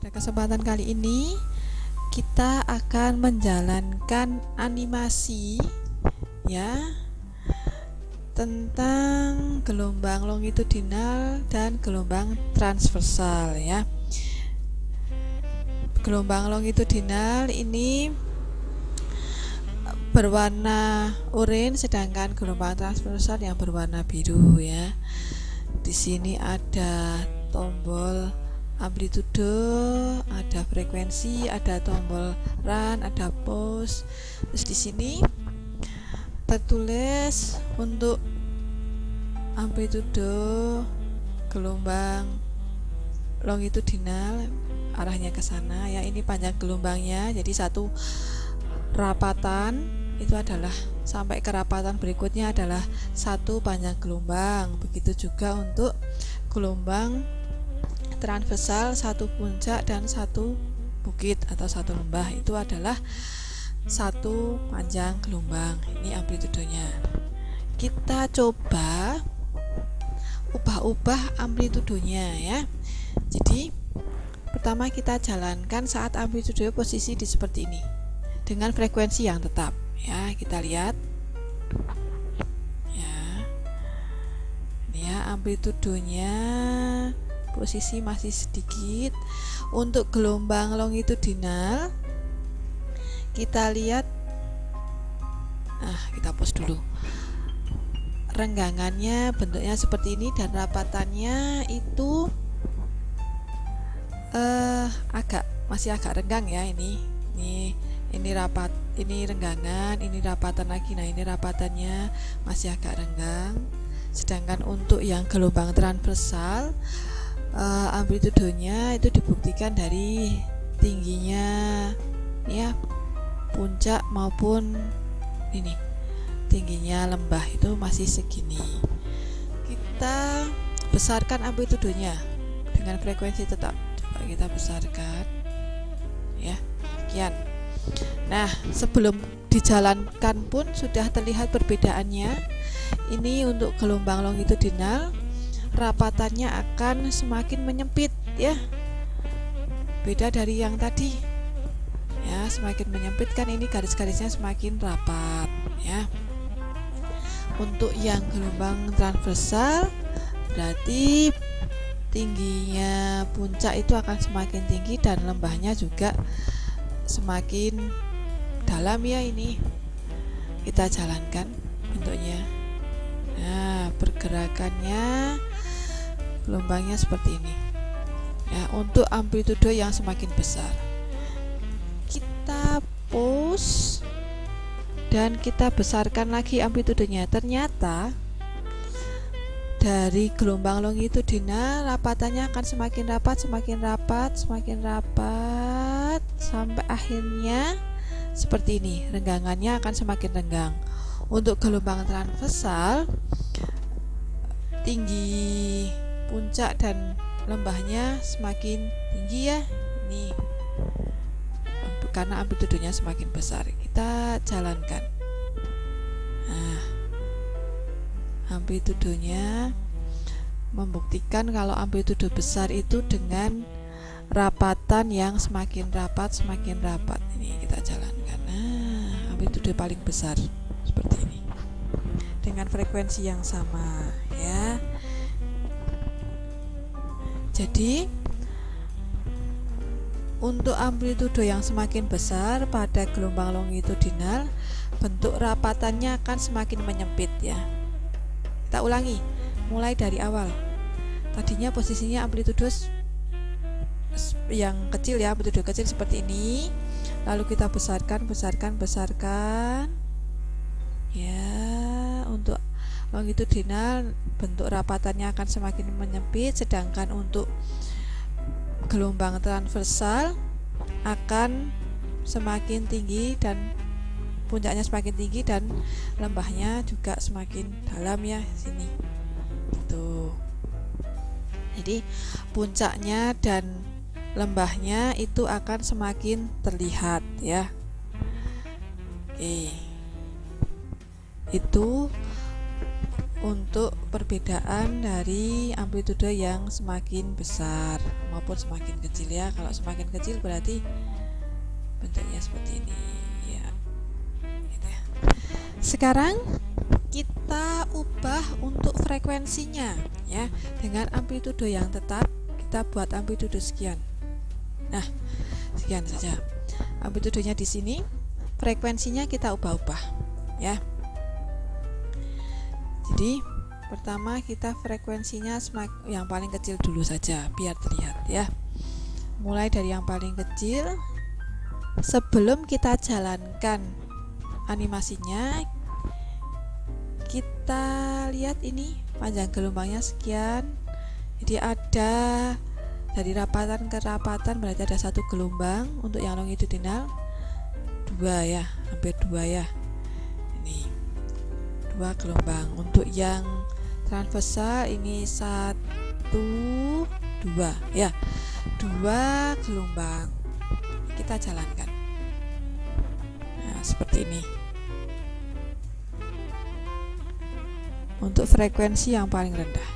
Pada kesempatan kali ini kita akan menjalankan animasi ya tentang gelombang longitudinal dan gelombang transversal ya. Gelombang longitudinal ini berwarna oranye, sedangkan gelombang transversal yang berwarna biru ya. Di sini ada tombol amplitudo, ada frekuensi, ada tombol run, ada pause. Terus di sini tertulis untuk amplitudo gelombang longitudinal arahnya ke sana ya. Ini panjang gelombangnya, jadi satu rapatan itu adalah sampai ke rapatan berikutnya adalah satu panjang gelombang. Begitu juga untuk gelombang transversal, satu puncak dan satu bukit atau satu lembah itu adalah satu panjang gelombang. Ini amplitudonya. Kita coba ubah-ubah amplitudonya ya. Jadi pertama kita jalankan saat amplitudo posisi di seperti ini dengan frekuensi yang tetap ya. Kita lihat ya, ini ya amplitudonya posisi masih sedikit. Untuk gelombang longitudinal kita lihat, kita pause dulu. Renggangannya bentuknya seperti ini dan rapatannya itu masih agak renggang ya. Ini rapat, ini renggangan, ini rapatan lagi. Nah, ini rapatannya masih agak renggang. Sedangkan untuk yang gelombang transversal amplitudonya itu dibuktikan dari tingginya ya, puncak maupun ini tingginya lembah itu masih segini. Kita besarkan amplitudonya dengan frekuensi tetap. Coba kita besarkan ya, sekian. Nah, sebelum dijalankan pun sudah terlihat perbedaannya. Ini untuk gelombang longitudinal rapatannya akan semakin menyempit ya, beda dari yang tadi ya. Semakin menyempit kan, ini garis-garisnya semakin rapat ya. Untuk yang gelombang transversal berarti tingginya puncak itu akan semakin tinggi dan lembahnya juga semakin dalam ya. Ini kita jalankan bentuknya. Nah, pergerakannya gelombangnya seperti ini ya. Untuk amplitudo yang semakin besar kita pause dan kita besarkan lagi amplitudonya. Ternyata dari gelombang longitudinal rapatannya akan semakin rapat, semakin rapat, semakin rapat sampai akhirnya seperti ini. Renggangannya akan semakin renggang. Untuk gelombang transversal tinggi puncak dan lembahnya semakin tinggi ya. Ini karena amplitudonya semakin besar. Kita jalankan. Nah, amplitudonya membuktikan kalau amplitudo besar itu dengan rapatan yang semakin rapat, semakin rapat. Ini kita jalankan. Nah, amplitudo paling besar seperti ini dengan frekuensi yang sama ya. Jadi untuk amplitudo yang semakin besar pada gelombang longitudinal, bentuk rapatannya akan semakin menyempit ya. Kita ulangi mulai dari awal. Tadinya posisinya amplitudo yang kecil ya, amplitudo kecil seperti ini. Lalu kita besarkan ya. Untuk longitudinal bentuk rapatannya akan semakin menyempit, sedangkan untuk gelombang transversal akan semakin tinggi dan puncaknya semakin tinggi dan lembahnya juga semakin dalam ya sini. Tuh. Jadi puncaknya dan lembahnya itu akan semakin terlihat ya. Oke. Itu untuk perbedaan dari amplitude yang semakin besar maupun semakin kecil ya. Kalau semakin kecil berarti bentuknya seperti ini ya. Gitu ya. Sekarang kita ubah untuk frekuensinya ya. Dengan amplitude yang tetap kita buat amplitude sekian. Nah, sekian saja. Amplitudenya di sini, frekuensinya kita ubah-ubah ya. Jadi pertama kita frekuensinya yang paling kecil dulu saja biar terlihat ya. Mulai dari yang paling kecil. Sebelum kita jalankan animasinya, kita lihat ini panjang gelombangnya sekian. Jadi ada dari rapatan ke rapatan berarti ada satu gelombang. Untuk yang longitudinal 2 ya, hampir 2 ya. Ini 2 gelombang. Untuk yang transversal ini 1 2 ya, 2 gelombang. Kita jalankan. Nah, seperti ini. Untuk frekuensi yang paling rendah.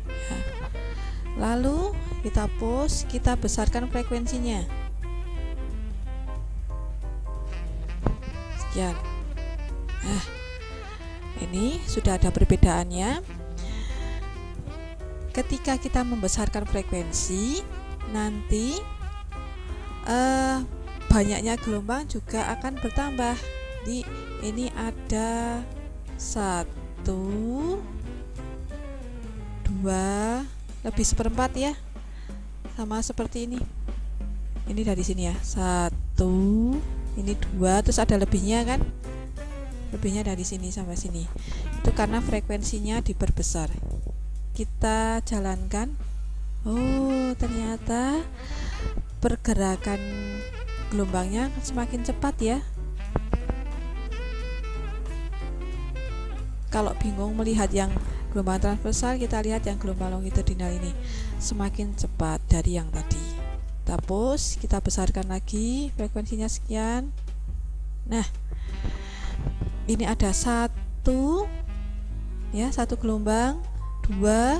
Ya. Lalu kita pause, kita besarkan frekuensinya. Sekian. Nah, ini sudah ada perbedaannya. Ketika kita membesarkan frekuensi, nanti banyaknya gelombang juga akan bertambah. Di ini ada 1 2 lebih seperempat ya, sama seperti ini. Ini dari sini ya, 1 ini 2, terus ada lebihnya kan, lebihnya dari sini sampai sini. Itu karena frekuensinya diperbesar. Kita jalankan. Oh, ternyata pergerakan gelombangnya semakin cepat ya. Kalau bingung melihat yang gelombang transversal, kita lihat yang gelombang longitudinal ini semakin cepat dari yang tadi. Kita pause, kita besarkan lagi frekuensinya sekian. Nah, ini ada 1 ya, 1 gelombang, 2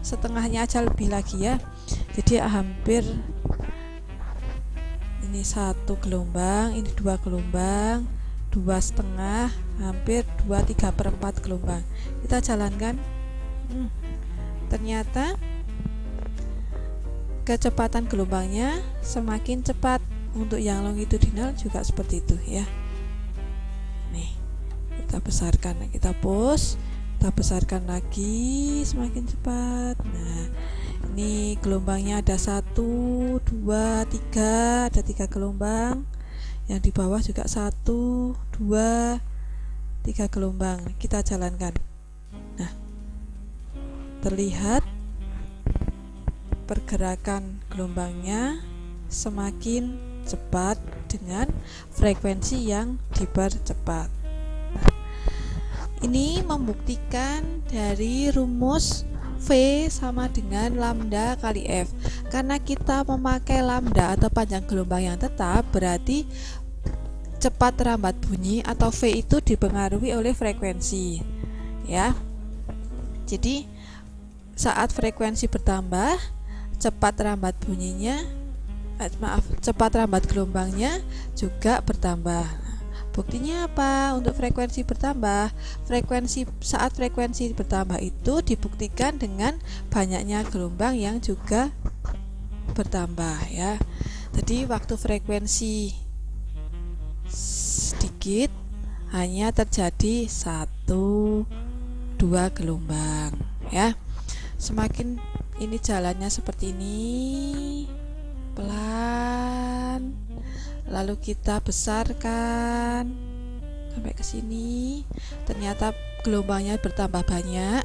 setengahnya aja lebih lagi ya. Jadi hampir ini 1 gelombang, ini 2 gelombang, 2 setengah, hampir 2/3/4 gelombang. Kita jalankan. Ternyata kecepatan gelombangnya semakin cepat. Untuk yang longitudinal juga seperti itu ya. Nih, kita besarkan, kita pause, kita besarkan lagi semakin cepat. Nah, ini gelombangnya ada 1 2 3, ada 3 gelombang. Yang di bawah juga 1 2 3 gelombang. Kita jalankan. Nah, terlihat pergerakan gelombangnya semakin cepat dengan frekuensi yang dipercepat. Nah, ini membuktikan dari rumus V sama dengan lambda kali F. Karena kita memakai lambda atau panjang gelombang yang tetap, berarti cepat rambat bunyi atau V itu dipengaruhi oleh frekuensi ya. Jadi saat frekuensi bertambah, cepat rambat gelombangnya juga bertambah. Buktinya apa? Untuk frekuensi bertambah, saat frekuensi bertambah itu dibuktikan dengan banyaknya gelombang yang juga bertambah ya. Jadi waktu frekuensi sedikit hanya terjadi 1 2 gelombang ya. Semakin ini jalannya seperti ini, pelan, lalu kita besarkan sampai ke sini. Ternyata gelombangnya bertambah banyak,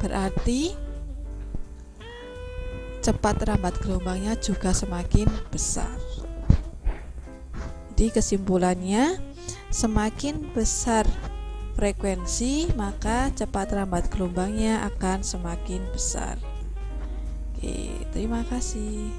berarti cepat rambat gelombangnya juga semakin besar. Jadi kesimpulannya, semakin besar frekuensi maka cepat rambat gelombangnya akan semakin besar. Oke, terima kasih.